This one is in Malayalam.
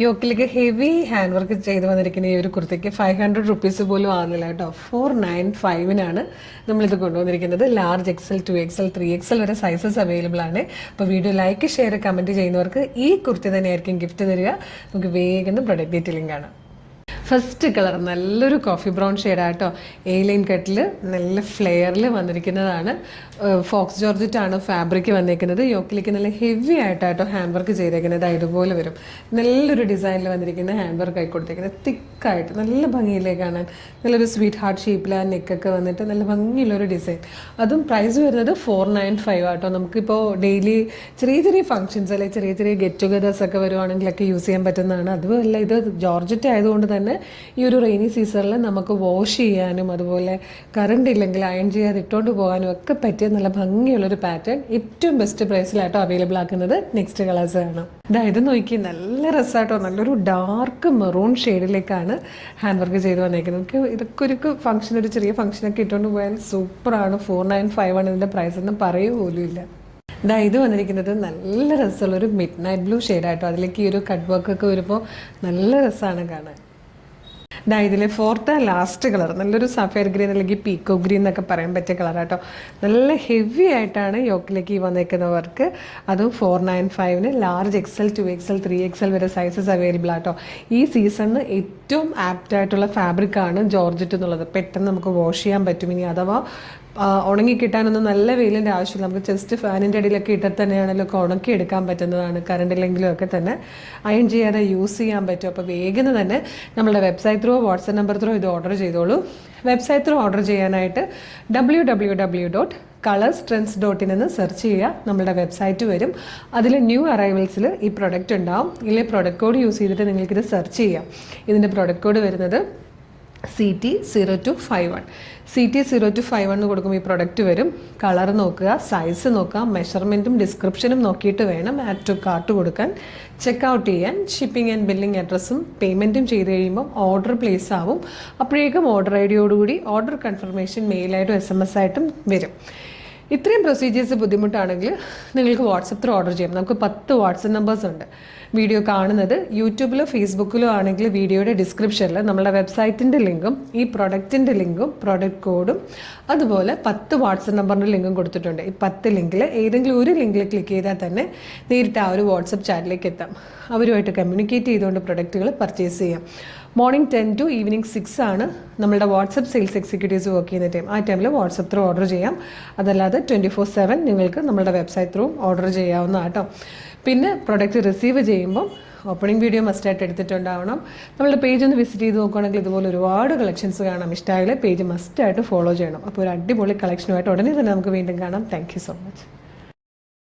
യോക്കിലേക്ക് ഹെവി ഹാൻഡ് വർക്ക് ചെയ്ത് വന്നിരിക്കുന്ന ഈ ഒരു കുർത്തിക്ക് 500 റുപ്പീസ് പോലും ആകുന്നില്ല കേട്ടോ. 495-നാണ് നമ്മളിത് കൊണ്ടുവന്നിരിക്കുന്നത്. ലാർജ് XL, 2XL, 3XL വരെ സൈസസ് അവൈലബിൾ ആണ്. അപ്പോൾ വീഡിയോ ലൈക്ക്, ഷെയർ, കമൻറ്റ് ചെയ്യുന്നവർക്ക് ഈ കുർത്തി തന്നെയായിരിക്കും ഗിഫ്റ്റ് തരിക. നമുക്ക് വേഗം പ്രൊഡക്റ്റ് ഡീറ്റെയിലിംഗ് കാണാം. ഫസ്റ്റ് കളർ നല്ലൊരു കോഫി ബ്രൗൺ ഷെയ്ഡാട്ടോ. ലൈൻ കട്ടിൽ നല്ല ഫ്ലെയറിൽ വന്നിരിക്കുന്നതാണ്. ഫോക്സ് ജോർജറ്റാണ് ഫാബ്രിക് വന്നിരിക്കുന്നത്. യോക്കിലേക്ക് നല്ല ഹെവി ആയിട്ടാട്ടോ ഹാൻഡ് വർക്ക് ചെയ്തേക്കുന്നത്. ഇതുപോലെ വരും. നല്ലൊരു ഡിസൈനിൽ വന്നിരിക്കുന്ന ഹാൻഡ് വർക്ക് ആയി കൊടുത്തേക്കുന്നത്. തിക്കായിട്ട് നല്ല ഭംഗിയിലേക്ക് കാണാൻ. നല്ലൊരു സ്വീറ്റ് ഹാർട്ട് ഷേപ്പിൽ ആ നെക്കൊക്കെ വന്നിട്ട് നല്ല ഭംഗിയുള്ളൊരു ഡിസൈൻ. അതും പ്രൈസ് വരുന്നത് 495 ആട്ടോ. നമുക്കിപ്പോൾ ഡെയിലി ചെറിയ ചെറിയ ഫംഗ്ഷൻസ് അല്ലെങ്കിൽ ചെറിയ ചെറിയ ഗെറ്റ് ടുഗദേഴ്സ് ഒക്കെ വരുവാണെങ്കിലൊക്കെ യൂസ് ചെയ്യാൻ പറ്റുന്നതാണ്. അതുമല്ല ഇത് ജോർജറ്റ് ആയതുകൊണ്ട് തന്നെ ഈ ഒരു റെയിനി സീസണിൽ നമുക്ക് വാഷ് ചെയ്യാനും അതുപോലെ കറണ്ട് ഇല്ലെങ്കിൽ അയൺ ചെയ്യാതെ ഇട്ടുകൊണ്ട് പോകാനും ഒക്കെ പറ്റിയ നല്ല ഭംഗിയുള്ളൊരു പാറ്റേൺ ഏറ്റവും ബെസ്റ്റ് പ്രൈസിലായിട്ടോ അവൈലബിൾ ആക്കുന്നത്. നെക്സ്റ്റ് കളേഴ്സ് ആണ്. ഇത് നോക്കി നല്ല രസമായിട്ടോ. നല്ലൊരു ഡാർക്ക് മെറൂൺ ഷെയ്ഡിലേക്കാണ് ഹാൻഡ് വർക്ക് ചെയ്ത് വന്നേക്കുന്നത്. നമുക്ക് ഇതൊക്കെ ഒരു ഫംഗ്ഷൻ, ഒരു ചെറിയ ഫംഗ്ഷനൊക്കെ ഇട്ടുകൊണ്ട് പോയാൽ സൂപ്പറാണ്. 495 ആണ് ഇതിൻ്റെ പ്രൈസ് എന്ന് പറയുക പോലും ഇല്ല. ഇത് വന്നിരിക്കുന്നത് നല്ല രസമുള്ളൊരു മിഡ് നൈറ്റ് ബ്ലൂ ഷെയ്ഡായിട്ടോ. അതിലേക്ക് ഈ ഒരു കട്ട് വർക്ക് ഒക്കെ വരുമ്പോൾ നല്ല രസമാണ് കാണാൻ. ഇതിലെ ഫോർത്ത് ലാസ്റ്റ് കളർ നല്ലൊരു സഫയർ ഗ്രീൻ അല്ലെങ്കിൽ പീക്കോ ഗ്രീൻ എന്നൊക്കെ പറയാൻ പറ്റിയ കളറാട്ടോ. നല്ല ഹെവി ആയിട്ടാണ് യോക്കിലേക്ക് വന്നേക്കുന്നവർക്ക്. അതും 495-ന് ലാർജ് XL, 2XL, 3XL വരെ സൈസസ് അവൈലബിൾ ആട്ടോ. ഈ സീസണിന് ഏറ്റവും ആപ്റ്റായിട്ടുള്ള ഫാബ്രിക്കാണ് ജോർജറ്റ് എന്നുള്ളത്. പെട്ടെന്ന് നമുക്ക് വാഷ് ചെയ്യാൻ പറ്റും. ഇനി അഥവാ ഉണങ്ങി കിട്ടാനൊന്നും നല്ല വെയിലിൻ്റെ ആവശ്യമില്ല. നമുക്ക് ജസ്റ്റ് ഫാനിൻ്റെ അടിയിലൊക്കെ ഇട്ടിട്ട് തന്നെയാണല്ലോ ഉണക്കി എടുക്കാൻ പറ്റുന്നതാണ്. കറണ്ട് ഇല്ലെങ്കിലും ഒക്കെ തന്നെ അയൺ ചെയ്യാതെ യൂസ് ചെയ്യാൻ പറ്റും. അപ്പോൾ വേഗം തന്നെ നമ്മളുടെ website through, WhatsApp number through ഇത് ഓർഡർ ചെയ്തോളൂ. വെബ്സൈറ്റ് ത്രൂ ഓർഡർ ചെയ്യാനായിട്ട് www.colorstrends.in എന്ന് സെർച്ച് ചെയ്യുക. നമ്മളുടെ വെബ്സൈറ്റ് വരും. അതിൽ ന്യൂ അറൈവൽസിൽ ഈ പ്രൊഡക്റ്റ് ഉണ്ടാവും. ഇതിലെ പ്രൊഡക്റ്റ് കോഡ് യൂസ് ചെയ്തിട്ട് നിങ്ങൾക്കിത് സെർച്ച് ചെയ്യാം. ഇതിൻ്റെ പ്രൊഡക്റ്റ് കോഡ് വരുന്നത് CT0251. CT0251 എന്ന് കൊടുക്കുമ്പോൾ ഈ പ്രൊഡക്റ്റ് വരും. കളർ നോക്കുക, സൈസ് നോക്കുക, മെഷർമെൻറ്റും ഡിസ്ക്രിപ്ഷനും നോക്കിയിട്ട് വേണം ആഡ് ടു കാർട്ട് കൊടുക്കാൻ. ചെക്കൗട്ട് ചെയ്യാൻ ഷിപ്പിംഗ് ആൻഡ് ബില്ലിംഗ് അഡ്രസ്സും പേയ്മെൻറ്റും ചെയ്ത് കഴിയുമ്പോൾ ഓർഡർ പ്ലേസ് ആവും. അപ്പോഴേക്കും ഓർഡർ ID ഓർഡർ കൺഫർമേഷൻ മെയിലായിട്ടും SMS ആയിട്ടും വരും. ഇത്രയും പ്രൊസീജിയേഴ്സ് ബുദ്ധിമുട്ടാണെങ്കിൽ നിങ്ങൾക്ക് വാട്സപ്പ് ത്രൂ ഓർഡർ ചെയ്യാം. നമുക്ക് 10 വാട്സപ്പ് നമ്പേഴ്സ് ഉണ്ട്. വീഡിയോ കാണുന്നത് യൂട്യൂബിലോ ഫേസ്ബുക്കിലോ ആണെങ്കിൽ വീഡിയോയുടെ ഡിസ്ക്രിപ്ഷനിൽ നമ്മുടെ വെബ്സൈറ്റിൻ്റെ ലിങ്കും ഈ പ്രൊഡക്റ്റിൻ്റെ ലിങ്കും പ്രൊഡക്റ്റ് കോഡും അതുപോലെ 10 വാട്സപ്പ് നമ്പറിൻ്റെ ലിങ്കും കൊടുത്തിട്ടുണ്ട്. ഈ 10 ലിങ്കിൽ ഏതെങ്കിലും ഒരു ലിങ്കിൽ ക്ലിക്ക് ചെയ്താൽ തന്നെ നേരിട്ട് ആ ഒരു വാട്സപ്പ് ചാറ്റിലേക്ക് എത്താം. അവരുമായിട്ട് കമ്മ്യൂണിക്കേറ്റ് ചെയ്തുകൊണ്ട് പ്രൊഡക്റ്റുകൾ പർച്ചേസ് ചെയ്യാം. മോർണിംഗ് 10 to ഈവനിങ് 6 ആണ് നമ്മളുടെ വാട്സപ്പ് സെയിൽസ് എക്സിക്യൂട്ടീവ്സ് വർക്ക് ചെയ്യുന്ന ടൈം. ആ ടൈമിൽ വാട്സപ്പ് ത്രൂ ഓർഡർ ചെയ്യാം. അതല്ലാതെ 24/7 നിങ്ങൾക്ക് നമ്മളുടെ വെബ്സൈറ്റ് ത്രൂ ഓർഡർ ചെയ്യാവുന്ന കേട്ടോ. പിന്നെ പ്രൊഡക്റ്റ് റിസീവ് ചെയ്യുമ്പം ഓപ്പണിംഗ് വീഡിയോ മസ്റ്റായിട്ട് എടുത്തിട്ടുണ്ടാവണം. നമ്മളുടെ പേജ് ഒന്ന് വിസിറ്റ് ചെയ്ത് നോക്കുകയാണെങ്കിൽ ഇതുപോലെ ഒരുപാട് കളക്ഷൻസ് കാണാം. ഇഷ്ടമായാലും പേജ് മസ്റ്റായിട്ട് ഫോളോ ചെയ്യണം. അപ്പോൾ ഒരു അടിപൊളി കളക്ഷനുമായിട്ട് ഉടനെ തന്നെ നമുക്ക് വീണ്ടും കാണാം. Thank you so much.